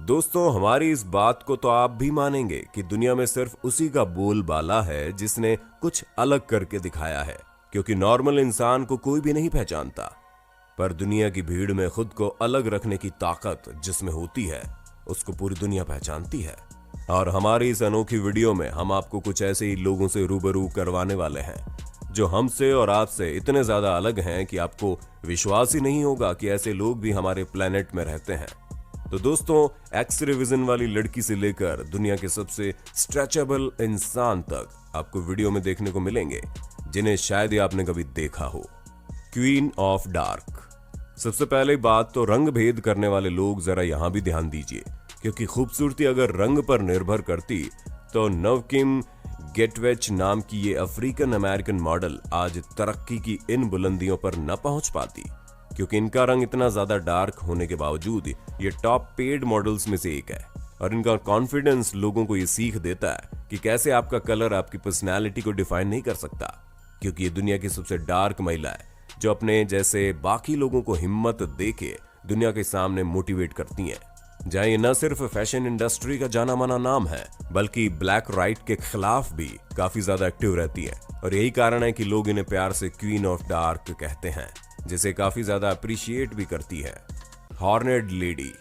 दोस्तों, हमारी इस बात को तो आप भी मानेंगे कि दुनिया में सिर्फ उसी का बोलबाला है जिसने कुछ अलग करके दिखाया है, क्योंकि नॉर्मल इंसान को कोई भी नहीं पहचानता। पर दुनिया की भीड़ में खुद को अलग रखने की ताकत जिसमें होती है, उसको पूरी दुनिया पहचानती है। और हमारी इस अनोखी वीडियो में हम आपको कुछ ऐसे ही लोगों से रूबरू करवाने वाले हैं जो हमसे और आपसे इतने ज्यादा अलग हैं कि आपको विश्वास ही नहीं होगा कि ऐसे लोग भी हमारे प्लेनेट में रहते हैं। तो दोस्तों, एक्सरे विजन वाली लड़की से लेकर दुनिया के सबसे स्ट्रेचेबल इंसान तक आपको वीडियो में देखने को मिलेंगे, जिन्हें शायद ही आपने कभी देखा हो। Queen of dark. सबसे पहले बात तो रंग भेद करने वाले लोग जरा यहां भी ध्यान दीजिए, क्योंकि खूबसूरती अगर रंग पर निर्भर करती तो नवकिम गेटवेच नाम की ये अफ्रीकन अमेरिकन मॉडल आज तरक्की की इन बुलंदियों पर न पहुंच पाती, क्योंकि इनका रंग इतना ज्यादा डार्क होने के बावजूद ये टॉप पेड मॉडल्स में से एक है। और इनका कॉन्फिडेंस लोगों को ये सीख देता है कि कैसे आपका कलर आपकी पर्सनैलिटी को डिफाइन नहीं कर सकता, क्योंकि ये दुनिया की सबसे डार्क महिला है जो अपने जैसे बाकी लोगों को हिम्मत देके दुनिया के सामने मोटिवेट करती हैं। जहां ये न सिर्फ फैशन इंडस्ट्री का जाना माना नाम है, बल्कि ब्लैक राइट के खिलाफ भी काफी ज्यादा एक्टिव रहती है। और यही कारण है कि लोग इन्हें प्यार से क्वीन ऑफ डार्क कहते हैं, जिसे काफी ज्यादा अप्रिशिएट भी करती है। हॉर्नेड लेडी।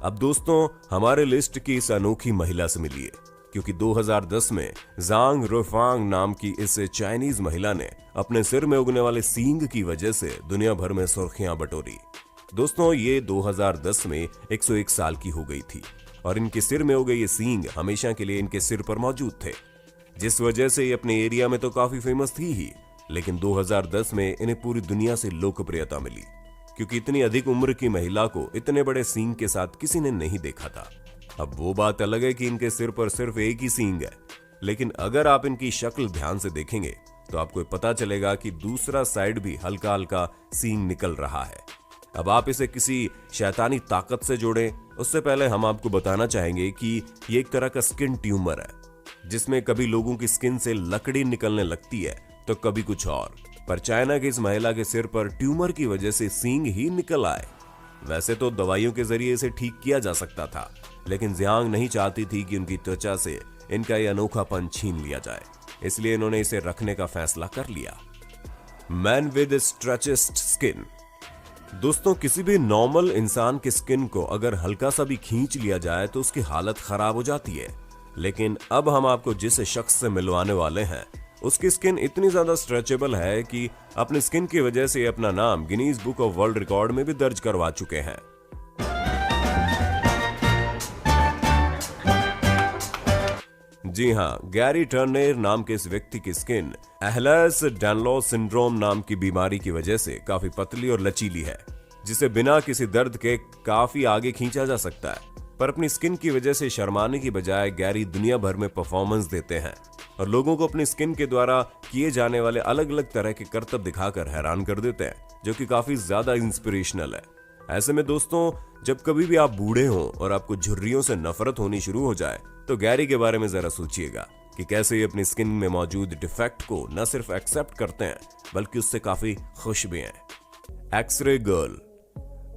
अब दोस्तों, हमारे लिस्ट की इस अनोखी महिला से मिलिए, क्योंकि 2010 में जांग रोफांग नाम की इस चाइनीज महिला ने अपने सिर में उगने वाले सींग की वजह से दुनिया भर में सुर्खियां बटोरी। दोस्तों, ये 2010 में 101 साल की हो गई थी और इनके सिर में उगे ये सींग हमेशा के लिए इनके सिर पर मौजूद थे, जिस वजह से ये अपने एरिया में तो काफी फेमस थी ही, लेकिन 2010 में इन्हें पूरी दुनिया से लोकप्रियता मिली, क्योंकि इतनी अधिक उम्र की महिला को इतने बड़े सींग के साथ किसी ने नहीं देखा था। अब वो बात अलग है कि इनके सिर पर सिर्फ एक ही सींग है, लेकिन अगर आप इनकी शक्ल ध्यान से देखेंगे तो आपको पता चलेगा कि दूसरा साइड भी हल्का हल्का सींग निकल रहा है। अब आप इसे किसी शैतानी ताकत से जोड़ें, उससे पहले हम आपको बताना चाहेंगे कि ये एक तरह का स्किन ट्यूमर है, जिसमें कभी लोगों की स्किन से लकड़ी निकलने लगती है तो कभी कुछ और। पर चाइना की इस महिला के सिर पर ट्यूमर की वजह से सींग ही निकल आए। वैसे तो दवाइयों के जरिए इसे ठीक किया जा सकता था, लेकिन जियांग नहीं चाहती थी कि उनकी त्वचा से इनका यह अनोखापन छीन लिया जाए, इसलिए इन्होंने इसे रखने का फैसला कर लिया। Man with stretchiest skin. दोस्तों, किसी भी नॉर्मल इंसान के स्किन को अगर हल्का सा भी खींच लिया जाए तो उसकी हालत खराब हो जाती है, लेकिन अब हम आपको जिस शख्स से मिलवाने वाले हैं उसकी स्किन इतनी ज्यादा स्ट्रेचेबल है कि अपनी स्किन की वजह से अपना नाम Guinness book of world record में भी दर्ज करवा चुके हैं। जी हाँ, गैरी टर्नर नाम के इस व्यक्ति की स्किन एहलर्स डैनलॉस सिंड्रोम नाम की बीमारी की वजह से काफी पतली और लचीली है, जिसे बिना किसी दर्द के काफी आगे खींचा जा सकता है। पर अपनी स्किन की वजह से शर्माने की बजाय गैरी दुनिया भर में परफॉर्मेंस देते हैं और लोगों को अपनी स्किन के द्वारा किए जाने वाले अलग अलग तरह के करतब दिखाकर हैरान कर देते हैं, जो कि काफी ज्यादा इंस्पिरेशनल है। ऐसे में दोस्तों, जब कभी भी आप बूढ़े हो और आपको झुर्रियों से नफरत होनी शुरू हो जाए तो गैरी के बारे में जरा सोचिएगा कि कैसे ये अपनी स्किन में मौजूद डिफेक्ट को न सिर्फ एक्सेप्ट करते हैं बल्कि उससे काफी खुश भी हैं। X ray girl.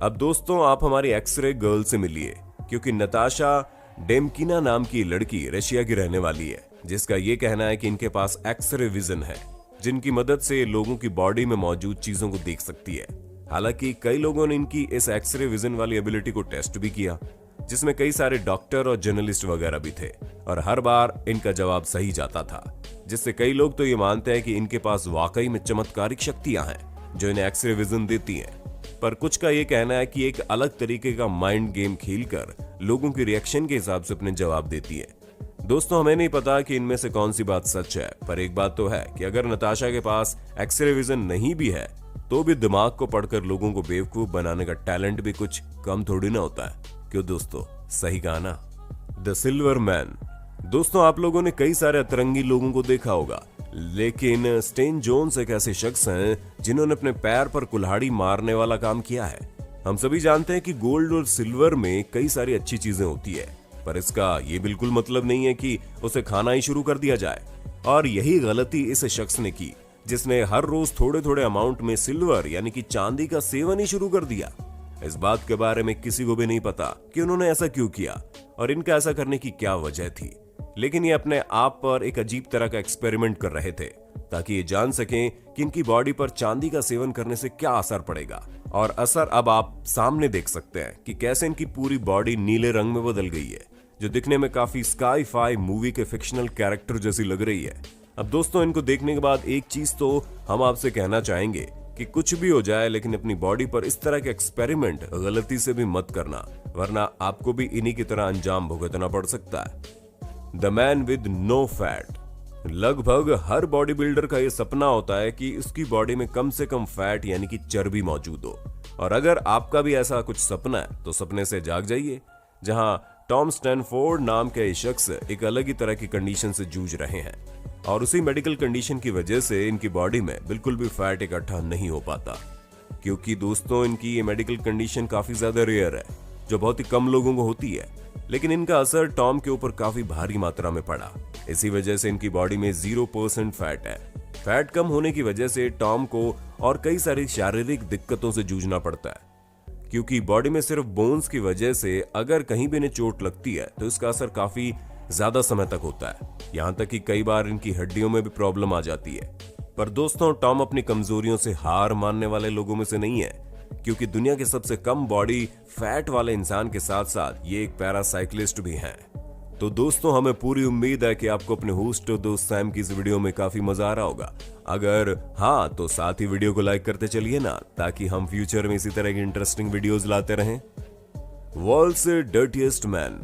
अब दोस्तों, आप हमारी एक्सरे गर्ल से मिलिए, क्योंकि नताशा डेमकिना नाम की लड़की रशिया की रहने वाली है, जिसका ये कहना है कि इनके पास एक्सरे विजन है, जिनकी मदद से लोगों की बॉडी में मौजूद चीजों को देख सकती है। हालांकि कई लोगों ने इनकी इस एक्सरे विजन वाली एबिलिटी को टेस्ट भी किया, जिसमें कई सारे डॉक्टर और जर्नलिस्ट वगैरह भी थे, और हर बार इनका जवाब सही जाता था, जिससे कई लोग तो ये मानते हैं कि इनके पास वाकई में चमत्कारिक शक्तियां हैं जो इन्हें एक्सरे विजन देती हैं। पर कुछ का ये कहना है कि एक अलग तरीके का माइंड गेम खेलकर लोगों की रिएक्शन के हिसाब से अपने जवाब देती है। दोस्तों, हमें नहीं पता कि इनमें से कौन सी बात सच है, पर एक बात तो है कि अगर नताशा के पास एक्सरे विजन नहीं भी है तो भी दिमाग को पढ़कर लोगों को बेवकूफ बनाने का टैलेंट भी कुछ कम थोड़ी ना होता है। क्यों दोस्तों, सही कहा ना। The silver man. दोस्तों, आप लोगों ने कई सारे अतरंगी लोगों को देखा होगा, लेकिन स्टेन जोन्स एक ऐसे शख्स हैं जिन्होंने अपने पैर पर कुल्हाड़ी मारने वाला काम किया है। हम सभी जानते हैं कि गोल्ड और सिल्वर में कई सारी अच्छी चीजें होती है, पर इसका ये बिल्कुल मतलब नहीं है कि उसे खाना ही शुरू कर दिया जाए। और यही गलती इस शख्स ने की, जिसने हर रोज थोड़े थोड़े अमाउंट में सिल्वर यानी कि चांदी का सेवन ही शुरू कर दिया। इस बात के बारे में किसी को भी नहीं पता कि उन्होंने ऐसा क्यों किया और इनका ऐसा करने की क्या वजह थी, लेकिन ये अपने आप पर एक अजीब तरह का एक्सपेरिमेंट कर रहे थे ताकि ये जान सकें कि इनकी बॉडी पर चांदी का सेवन करने से क्या असर पड़ेगा। और असर अब आप सामने देख सकते हैं कि कैसे इनकी पूरी बॉडी नीले रंग में बदल गई है, जो दिखने में काफी स्काई-फाई मूवी के फिक्शनल कैरेक्टर जैसी लग रही है। अब दोस्तों, इनको देखने के बाद एक चीज तो हम आपसे कहना चाहेंगे कि कुछ भी हो जाए लेकिन अपनी बॉडी पर इस तरह के एक्सपेरिमेंट गलती से भी मत करना, वरना आपको भी इन्हीं की तरह अंजाम भुगतना पड़ सकता है। The man with no fat. लगभग हर बॉडी बिल्डर का यह सपना होता है कि उसकी बॉडी में कम से कम फैट यानी कि चर्बी मौजूद हो। और अगर आपका भी ऐसा कुछ सपना है तो सपने से जाग जाइए। जहां टॉम स्टैनफोर्ड नाम के ये शख्स एक अलग ही तरह की कंडीशन से जूझ रहे हैं और उसी मेडिकल कंडीशन की वजह से इनकी बॉडी में बिल्कुल भी फैट इकट्ठा नहीं हो पाता। क्योंकि दोस्तों, इनकी ये मेडिकल कंडीशन काफी ज्यादा रेयर है, जो बहुत ही कम लोगों को होती है, लेकिन इनका असर टॉम के ऊपर काफी भारी मात्रा में पड़ा। इसी वजह से इनकी बॉडी में 0% फैट है। फैट कम होने की वजह से टॉम को और कई सारी शारीरिक दिक्कतों से जूझना पड़ता है, क्योंकि बॉडी में सिर्फ बोन्स की वजह से अगर कहीं भी इन्हें चोट लगती है तो इसका असर काफी ज्यादा समय तक होता है, यहाँ तक कि कई बार इनकी हड्डियों में भी प्रॉब्लम आ जाती है। पर दोस्तों, टॉम अपनी कमजोरियों से हार मानने वाले लोगों में से नहीं है, क्योंकि दुनिया के सबसे कम बॉडी फैट वाले इंसान के साथ साथ ये एक पैरासाइक्लिस्ट भी हैं। तो दोस्तों, हमें पूरी उम्मीद है कि आपको अपने होस्ट और दोस्त सैम की इस वीडियो में काफी मजा आ रहा होगा। अगर हाँ, तो साथ ही वीडियो को लाइक करते चलिए ना, ताकि हम फ्यूचर में इसी तरह की इंटरेस्टिंग वीडियोस लाते रहें। World's dirtiest man.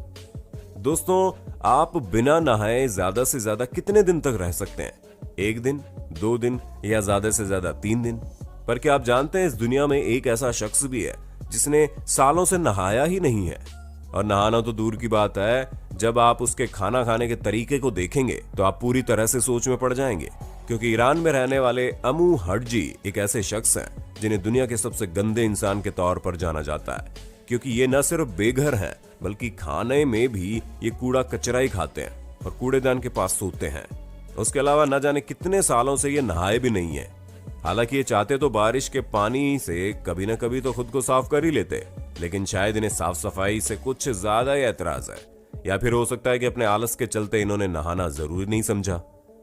दोस्तों, आप बिना नहाए ज्यादा से ज्यादा कितने दिन तक रह सकते हैं? 1 दिन, 2 दिन या ज्यादा से ज्यादा 3 दिन? पर क्या आप जानते हैं इस दुनिया में एक ऐसा शख्स भी है जिसने सालों से नहाया ही नहीं है। और नहाना तो दूर की बात है, जब आप उसके खाना खाने के तरीके को देखेंगे तो आप पूरी तरह से सोच में पड़ जाएंगे, क्योंकि ईरान में रहने वाले अमू हडजी एक ऐसे शख्स हैं जिन्हें दुनिया के सबसे गंदे इंसान के तौर पर जाना जाता है, क्योंकि ये न सिर्फ बेघर हैं बल्कि खाने में भी ये कूड़ा कचरा ही खाते हैं और कूड़ेदान के पास सोते हैं। उसके अलावा न जाने कितने सालों से ये नहाए भी नहीं है। हालांकि ये चाहते तो बारिश के पानी से कभी न कभी तो खुद को साफ कर ही लेते, लेकिन शायद इन्हें साफ सफाई से कुछ ज्यादा ही ऐतराज है, या फिर हो सकता है कि अपने आलस के चलते इन्होंने नहाना जरूरी नहीं समझा,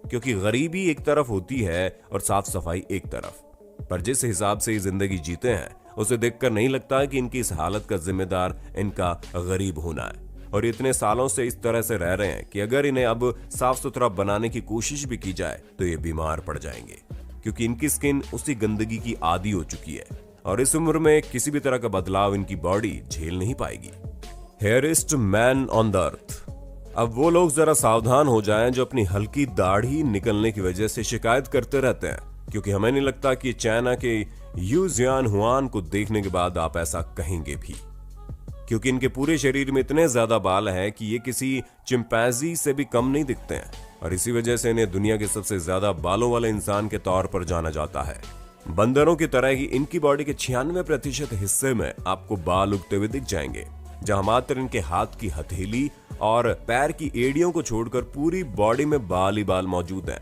क्योंकि गरीबी एक तरफ होती है और साफ सफाई एक तरफ। पर जिस हिसाब से ये जिंदगी जीते हैं उसे देखकर नहीं लगता कि इनकी इस हालत का जिम्मेदार इनका गरीब होना है। और इतने सालों से इस तरह से रह रहे हैं कि अगर इन्हें अब साफ सुथरा बनाने की कोशिश भी की जाए तो ये बीमार पड़ जाएंगे, क्योंकि इनकी स्किन उसी गंदगी की आदी हो चुकी है और इस उम्र में किसी भी तरह का बदलाव इनकी बॉडी झेल नहीं पाएगी। हेयरिस्ट मैन ऑन द अर्थ। अब वो लोग जरा सावधान हो जाएं जो अपनी हल्की दाढ़ी निकलने की वजह से शिकायत करते रहते हैं, क्योंकि हमें नहीं लगता कि चाइना के यू जियान हुआन को देखने के बाद आप ऐसा कहेंगे भी, क्योंकि इनके पूरे शरीर में इतने ज्यादा बाल हैं कि ये किसी चिंपैंजी से भी कम नहीं दिखते हैं और इसी वजह से इन्हें दुनिया के सबसे ज्यादा बालों वाले इंसान के तौर पर जाना जाता है। बंदरों की तरह ही इनकी बॉडी के 96% हिस्से में आपको बाल उगते हुए दिख जाएंगे, जहां मात्र इनके हाथ की हथेली और पैर की एड़ियों को छोड़कर पूरी बॉडी में बाल ही बाल मौजूद हैं।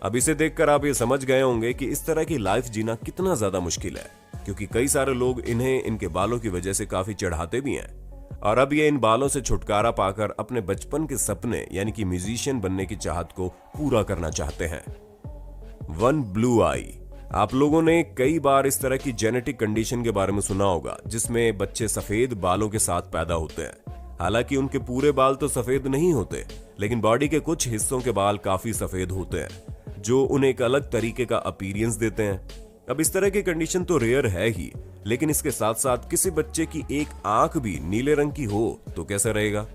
अब इसे देखकर आप ये समझ गए होंगे कि इस तरह की लाइफ जीना कितना ज्यादा मुश्किल है, क्योंकि कई सारे लोग इन्हें इनके बालों की वजह से काफी चढ़ाते भी हैं और अब ये इन बालों से छुटकारा पाकर अपने बचपन के सपने यानी कि म्यूजिशियन बनने की चाहत को पूरा करना चाहते हैं। 1 ब्लू आई। आप लोगों ने कई बार इस तरह की जेनेटिक कंडीशन के बारे में सुना होगा जिसमें बच्चे सफेद बालों के साथ पैदा होते हैं। हालांकि उनके पूरे बाल तो सफेद नहीं होते, लेकिन बॉडी के कुछ हिस्सों के बाल काफी सफेद होते हैं जो उन्हें एक अलग तरीके का अपीयरेंस देते हैं। अब इस तरह की कंडीशन तो रेयर है ही, लेकिन इसके साथ साथ किसी बच्चे की एक आंख भी नीले रंग की हो तो कैसा रहेगा?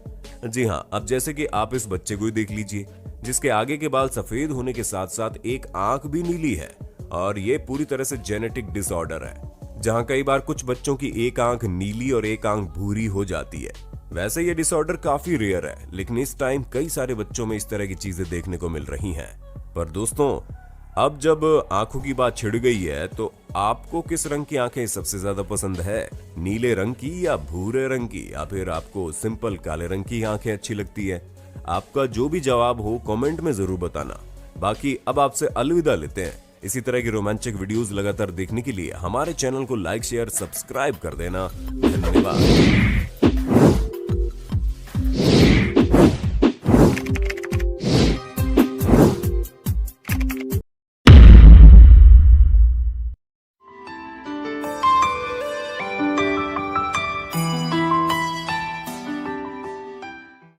जी हाँ, अब जैसे कि आप इस बच्चे को ही देख लीजिए, जिसके आगे के बाल सफेद होने के साथ साथ एक आंख भी नीली है और ये पूरी तरह से जेनेटिक डिसऑर्डर है, जहां कई बार कुछ बच्चों की एक आंख नीली और एक आंख भूरी हो जाती है। वैसे ये डिसऑर्डर काफी रेयर है, लेकिन इस टाइम कई सारे बच्चों में इस तरह की चीजें देखने को मिल रही हैं। पर दोस्तों, अब जब आंखों की बात छिड़ गई है तो आपको किस रंग की आंखें सबसे ज्यादा पसंद है? नीले रंग की या भूरे रंग की, या फिर आपको सिंपल काले रंग की आंखें अच्छी लगती है? आपका जो भी जवाब हो कमेंट में जरूर बताना। बाकी अब आपसे अलविदा लेते हैं, इसी तरह की रोमांचक वीडियोस लगातार देखने के लिए हमारे चैनल को लाइक शेयर सब्सक्राइब कर देना। धन्यवाद।